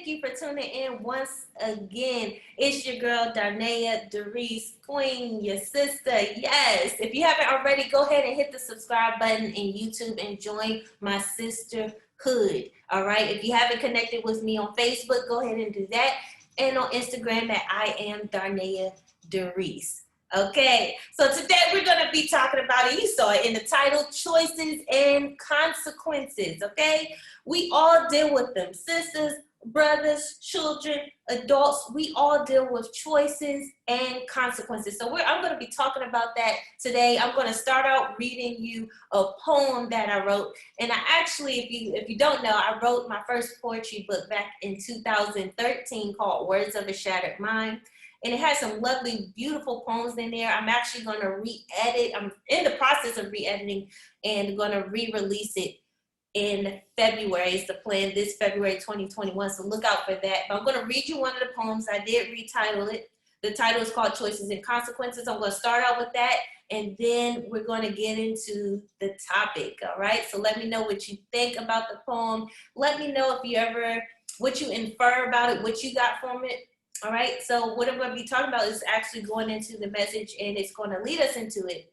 thank you for tuning in once again. It's your girl, Darnaya Darice, Queen, your sister. Yes, if you haven't already, go ahead and hit the subscribe button in YouTube and join my SISTAHOOD. All right, if you haven't connected with me on Facebook, go ahead and do that. And on Instagram at I am Darnaya Darice. Okay, so today we're going to be talking about it. You saw it in the title, choices and consequences, okay? We all deal with them. Sisters, brothers, children, adults, we all deal with choices and consequences. So I'm going to be talking about that today. I'm going to start out reading you a poem that I wrote. And I actually, if you don't know, I wrote my first poetry book back in 2013 called Words of a Shattered Mind. And it has some lovely, beautiful poems in there. I'm actually going to re-edit. I'm in the process of re-editing and going to re-release it in February. It's the plan this February 2021. So look out for that. But I'm going to read you one of the poems. I did retitle it. The title is called Choices and Consequences. I'm going to start out with that. And then we're going to get into the topic. All right. So let me know what you think about the poem. Let me know what you infer about it, what you got from it. All right, so what I'm going to be talking about is actually going into the message, and it's going to lead us into it.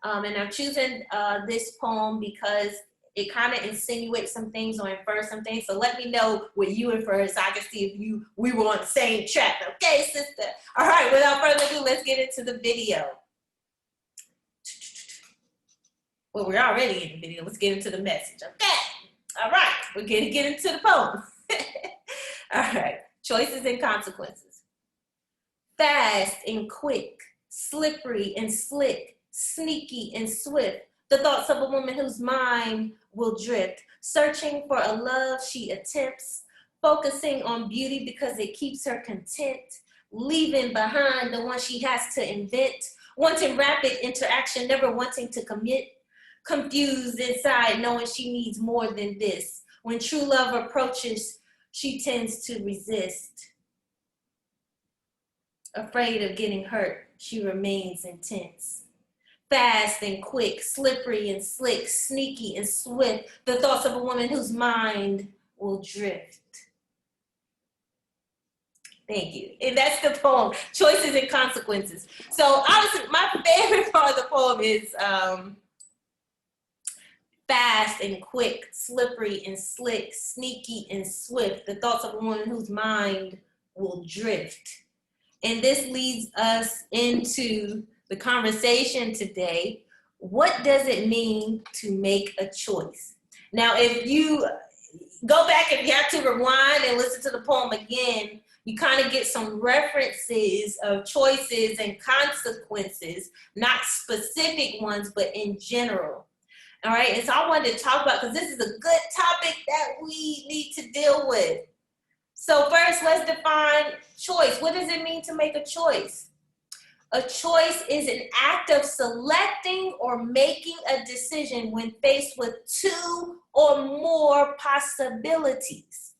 And I'm choosing this poem because it kind of insinuates some things or infers some things. So let me know what you infer so I can see if we were on the same track. Okay, sister? All right, without further ado, let's get into the video. Well, we're already in the video. Let's get into the message, okay? All right, we're going to get into the poem. All right, choices and consequences. Fast and quick, slippery and slick, sneaky and swift, the thoughts of a woman whose mind will drift, searching for a love she attempts, focusing on beauty because it keeps her content, leaving behind the one she has to invent, wanting rapid interaction, never wanting to commit, confused inside, knowing she needs more than this. When true love approaches, she tends to resist. Afraid of getting hurt, she remains intense. Fast and quick, slippery and slick, sneaky and swift, the thoughts of a woman whose mind will drift. Thank you. And that's the poem, Choices and Consequences. So honestly, my favorite part of the poem is fast and quick, slippery and slick, sneaky and swift, the thoughts of a woman whose mind will drift. And this leads us into the conversation today. What does it mean to make a choice? Now, if you go back, if you have to rewind and listen to the poem again, you kind of get some references of choices and consequences, not specific ones, but in general. All right, and so I wanted to talk about, because this is a good topic that we need to deal with. So first, let's define choice. What does it mean to make a choice? A choice is an act of selecting or making a decision when faced with two or more possibilities.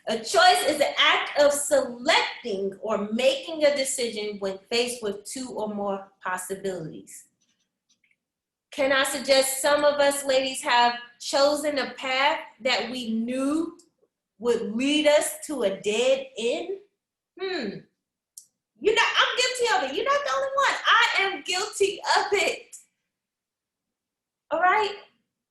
A choice is an act of selecting or making a decision when faced with two or more possibilities. Can I suggest some of us ladies have chosen a path that we knew would lead us to a dead end? I'm guilty of it. You're not the only one. I am guilty of it. All right?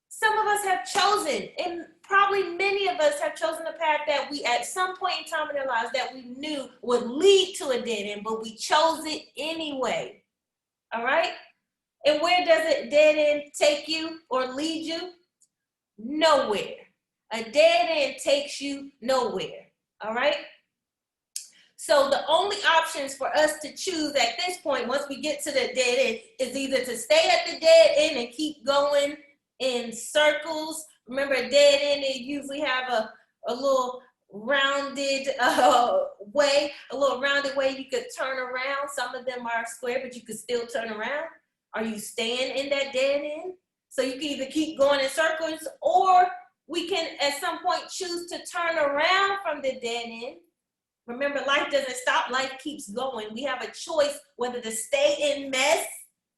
Some of us have chosen, and probably many of us have chosen a path that we, at some point in time in our lives, that we knew would lead to a dead end, but we chose it anyway. All right? And where does a dead end take you or lead you? Nowhere. A dead end takes you nowhere. All right? So the only options for us to choose at this point, once we get to the dead end, is either to stay at the dead end and keep going in circles. Remember, a dead end, they usually have a little rounded way, you could turn around. Some of them are square, but you could still turn around. Are you staying in that dead end? So you can either keep going in circles, or we can at some point choose to turn around from the dead end. Remember, life doesn't stop, life keeps going. We have a choice whether to stay in mess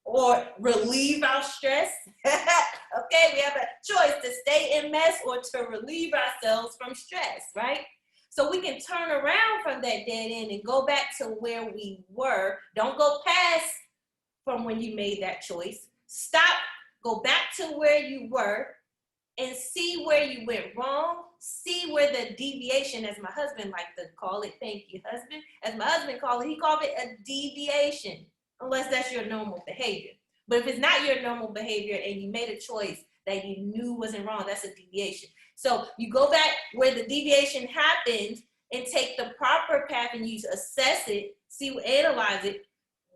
or relieve our stress. Okay, we have a choice to stay in mess or to relieve ourselves from stress, right? So we can turn around from that dead end and go back to where we were. Don't go past from when you made that choice. Stop, go back to where you were and see where you went wrong. See where the deviation, as my husband liked to call it, thank you, husband, as my husband called it, he called it a deviation, unless that's your normal behavior. But if it's not your normal behavior and you made a choice that you knew wasn't wrong, that's a deviation. So you go back where the deviation happened and take the proper path and you assess it, analyze it,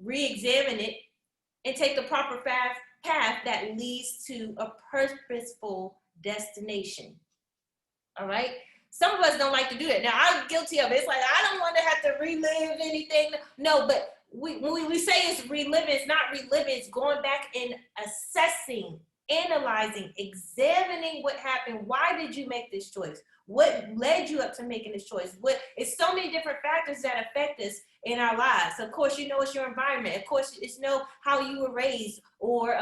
re-examine it, and take the proper path that leads to a purposeful destination. All right? Some of us don't like to do that. Now, I'm guilty of it. It's like, I don't want to have to relive anything. No, but when we say it's reliving, it's not reliving. It's going back and assessing, analyzing, examining what happened. Why did you make this choice? What led you up to making this choice? It's so many different factors that affect us in our lives. Of course, it's your environment. Of course, it's how you were raised, or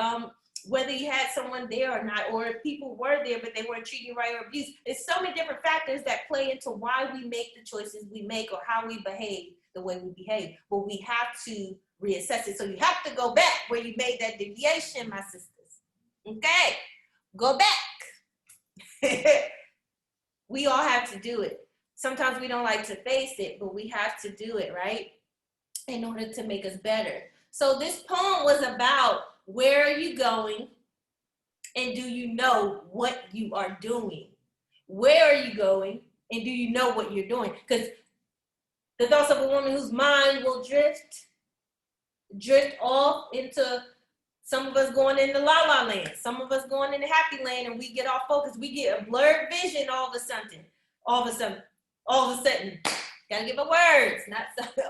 whether you had someone there or not, or if people were there but they weren't treating you right or abused. There's so many different factors that play into why we make the choices we make or how we behave the way we behave. But we have to reassess it. So you have to go back where you made that deviation, my sisters. Okay, go back. We all have to do it. Sometimes we don't like to face it, but we have to do it, right? In order to make us better. So this poem was about, where are you going? And do you know what you are doing? Where are you going? And do you know what you're doing? Because the thoughts of a woman whose mind will drift off into, some of us going into la la land, some of us going into happy land, and we get off focus. We get a blurred vision all of a sudden. Gotta give it words, not something.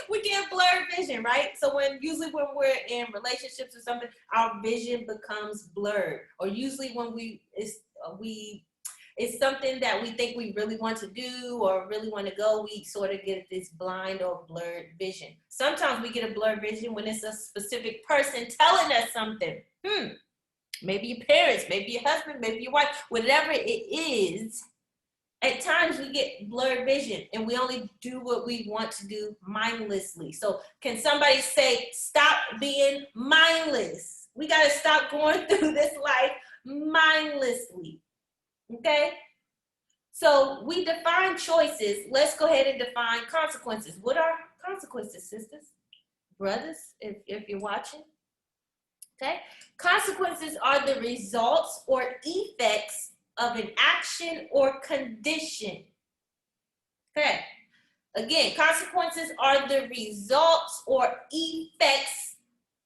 We get blurred vision, right? So usually when we're in relationships or something, our vision becomes blurred. Or usually when it's something that we think we really want to do or really want to go, we sort of get this blind or blurred vision. Sometimes we get a blurred vision when it's a specific person telling us something. Maybe your parents, maybe your husband, maybe your wife, whatever it is. At times we get blurred vision and we only do what we want to do mindlessly. So can somebody say, stop being mindless? We got to stop going through this life mindlessly. Okay? So we define choices. Let's go ahead and define consequences. What are consequences, sisters? Brothers, if you're watching. Okay? Consequences are the results or effects of an action or condition. Okay. Again, consequences are the results or effects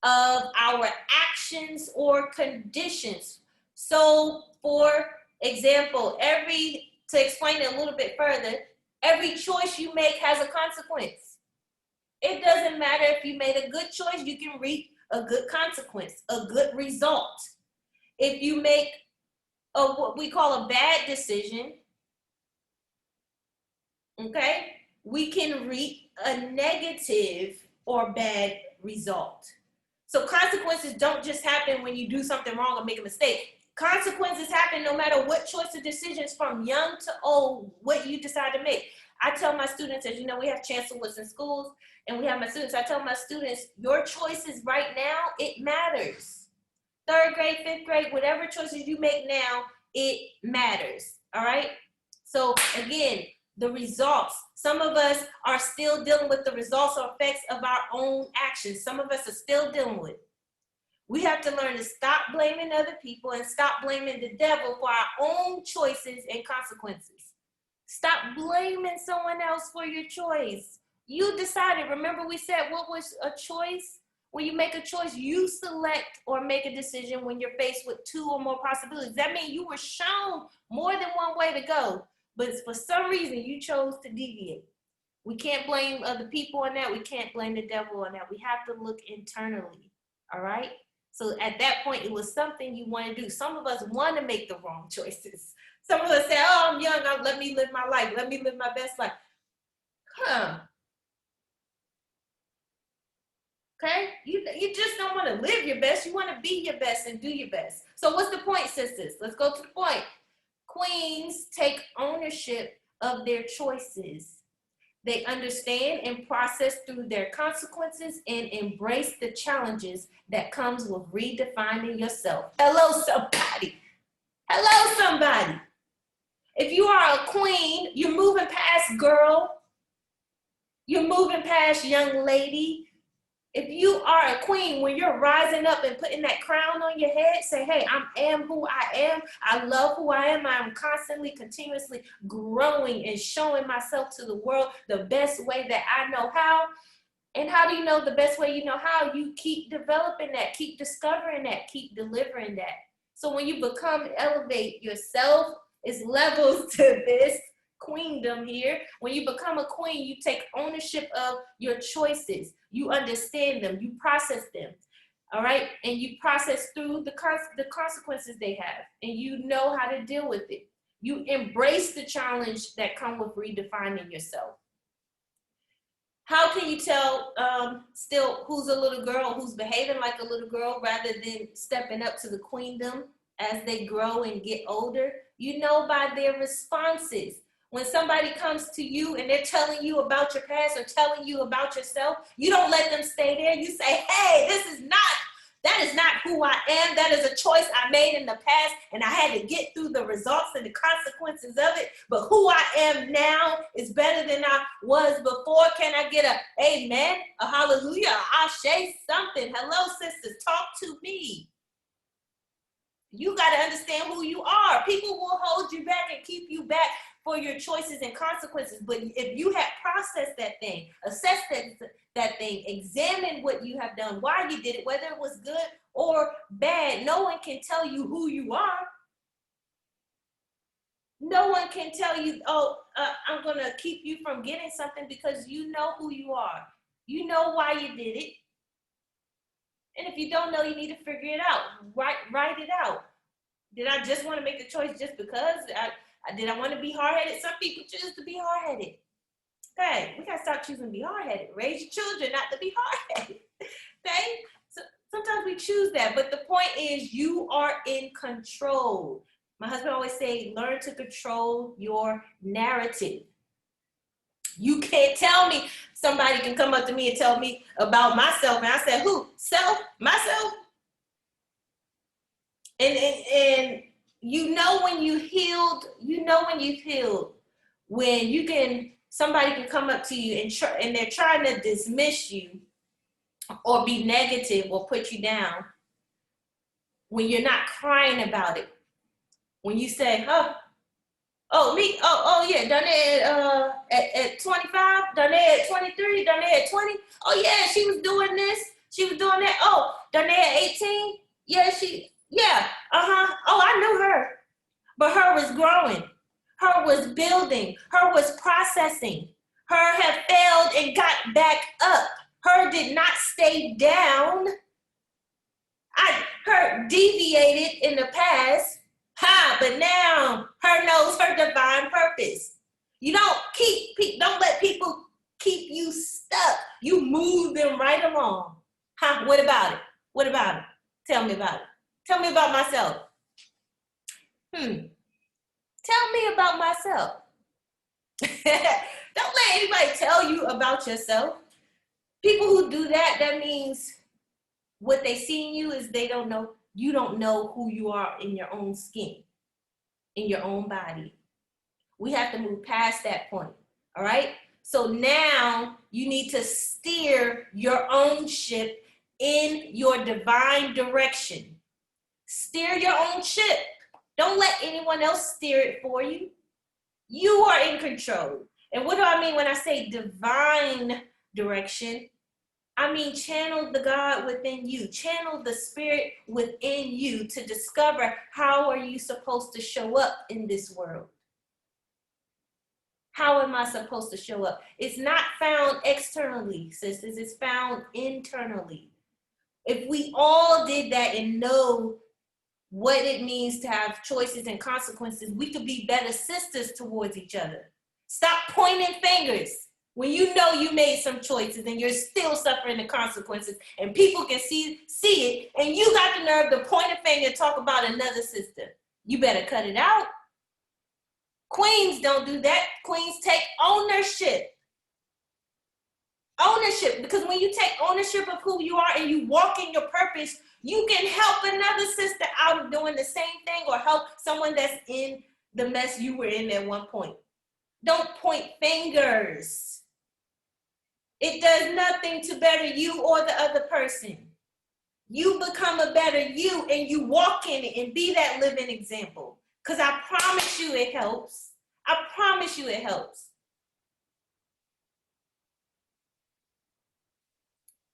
of our actions or conditions. So, for example, to explain it a little bit further, every choice you make has a consequence. It doesn't matter if you made a good choice, you can reap a good consequence, a good result. If you make what we call a bad decision, okay, we can reap a negative or bad result. So consequences don't just happen when you do something wrong or make a mistake. Consequences happen no matter what choice of decisions, from young to old, what you decide to make. I tell my students, as you know, we have chancellors in schools, and we have my students. I tell my students, your choices right now, it matters. 3rd grade, 5th grade, whatever choices you make now, it matters. All right? So again, the results. Some of us are still dealing with the results or effects of our own actions. Some of us are still dealing with it. We have to learn to stop blaming other people and stop blaming the devil for our own choices and consequences. Stop blaming someone else for your choice. You decided. Remember we said, what was a choice? When you make a choice, you select or make a decision when you're faced with 2 or more possibilities. That means you were shown more than one way to go, but for some reason you chose to deviate. We can't blame other people on that. We can't blame the devil on that. We have to look internally, all right? So at that point, it was something you want to do. Some of us want to make the wrong choices. Some of us say, oh, I'm young, let me live my life. Let me live my best life. Okay? You just don't want to live your best. You want to be your best and do your best. So what's the point, sisters? Let's go to the point. Queens take ownership of their choices. They understand and process through their consequences and embrace the challenges that comes with redefining yourself. Hello, somebody. Hello, somebody. If you are a queen, you're moving past girl. You're moving past young lady. If you are a queen, when you're rising up and putting that crown on your head, say, hey, I am who I am. I love who I am. I'm constantly, continuously growing and showing myself to the world the best way that I know how. And how do you know the best way you know how? You keep developing that, keep discovering that, keep delivering that. So when you elevate yourself, it's levels to this queendom here. When you become a queen, you take ownership of your choices. You understand them, you process them, all right? And you process through the consequences they have, and you know how to deal with it. You embrace the challenge that comes with redefining yourself. How can you tell still who's a little girl, who's behaving like a little girl rather than stepping up to the queendom as they grow and get older? You know by their responses. When somebody comes to you and they're telling you about your past or telling you about yourself, you don't let them stay there. You say, hey, that is not who I am. That is a choice I made in the past, and I had to get through the results and the consequences of it. But who I am now is better than I was before. Can I get a amen, a hallelujah, a ashe, something? Hello, sisters, talk to me. You got to understand who you are. People will hold you back and keep you back for your choices and consequences. But if you have processed that thing, assessed that thing, examined what you have done, why you did it, whether it was good or bad, no one can tell you who you are. No one can tell you, I'm going to keep you from getting something, because you know who you are. You know why you did it. And if you don't know, you need to figure it out. Write it out. Did I just want to make the choice just because? Did I want to be hard-headed? Some people choose to be hard-headed. Okay, we got to stop choosing to be hard-headed. Raise your children not to be hard-headed. Okay? So sometimes we choose that, but the point is you are in control. My husband always say, learn to control your narrative. You can't tell me, somebody can come up to me and tell me about myself, and I said, who? Self? Myself? And you know when you healed, when you can, somebody can come up to you and they're trying to dismiss you or be negative or put you down, when you're not crying about it. When you say, me, yeah, Darnaya at 25, Darnaya at 23, Darnaya at 20. Oh yeah, she was doing this, she was doing that. Oh, Darnaya at 18, yeah, oh, I knew her. But her was growing, her was building, her was processing. Her had failed and got back up. Her did not stay down. Her deviated in the past. But now her knows her divine purpose. You don't let people keep you stuck. You move them right along. What about it? What about it? Tell me about it. Tell me about myself. Tell me about myself. Don't let anybody tell you about yourself. People who do that, that means what they see in you is you don't know who you are in your own skin, in your own body. We have to move past that point, all right? So now you need to steer your own ship in your divine direction. Steer your own ship. Don't let anyone else steer it for you. You are in control. And what do I mean when I say divine direction? I mean, channel the God within you. Channel the spirit within you to discover how are you supposed to show up in this world. How am I supposed to show up? It's not found externally, sisters. It's found internally. If we all did that and know what it means to have choices and consequences, we could be better sisters towards each other. Stop pointing fingers. When you know you made some choices and you're still suffering the consequences, and people can see it, and you got the nerve to point a finger and talk about another sister. You better cut it out. Queens don't do that. Queens take ownership. Ownership, because when you take ownership of who you are and you walk in your purpose, you can help another sister out of doing the same thing, or help someone that's in the mess you were in at one point. Don't point fingers. It does nothing to better you or the other person. You become a better you, and you walk in it and be that living example. Because I promise you it helps. I promise you it helps.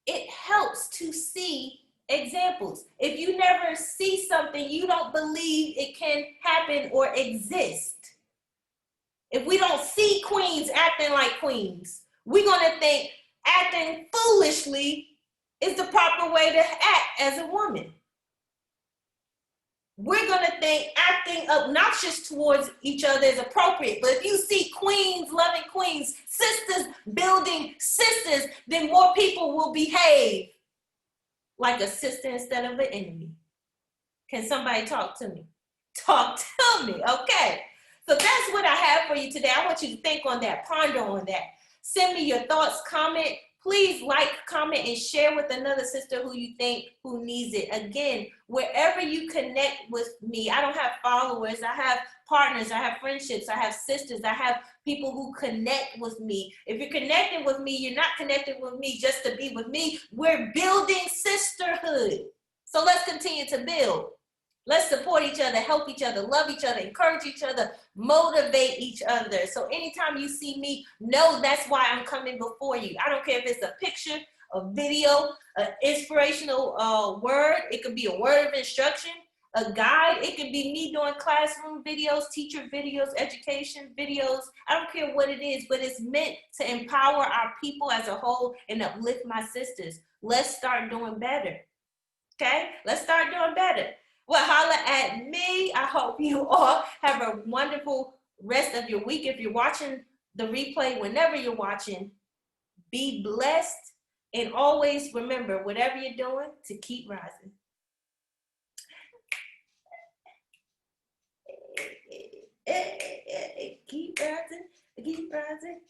It helps to see examples. If you never see something, you don't believe it can happen or exist. If we don't see queens acting like queens, we're going to think acting foolishly is the proper way to act as a woman. We're going to think acting obnoxious towards each other is appropriate. But if you see queens loving queens, sisters building sisters, then more people will behave like a sister instead of an enemy. Can somebody talk to me? Talk to me, okay? So that's what I have for you today. I want you to think on that, ponder on that. Send me your thoughts, comment. Please like, comment, and share with another sister who you think who needs it. Again, wherever you connect with me, I don't have followers. I have partners. I have friendships. I have sisters. I have people who connect with me. If you're connecting with me, you're not connecting with me just to be with me. We're building sisterhood. So let's continue to build. Let's support each other, help each other, love each other, encourage each other, motivate each other. So anytime you see me, know that's why I'm coming before you. I don't care if it's a picture, a video, an inspirational word. It could be a word of instruction, a guide. It could be me doing classroom videos, teacher videos, education videos. I don't care what it is, but it's meant to empower our people as a whole and uplift my sisters. Let's start doing better. Okay? Let's start doing better. Well, holla at me. I hope you all have a wonderful rest of your week. If you're watching the replay, whenever you're watching, be blessed. And always remember, whatever you're doing, to keep rising. Keep rising, keep rising.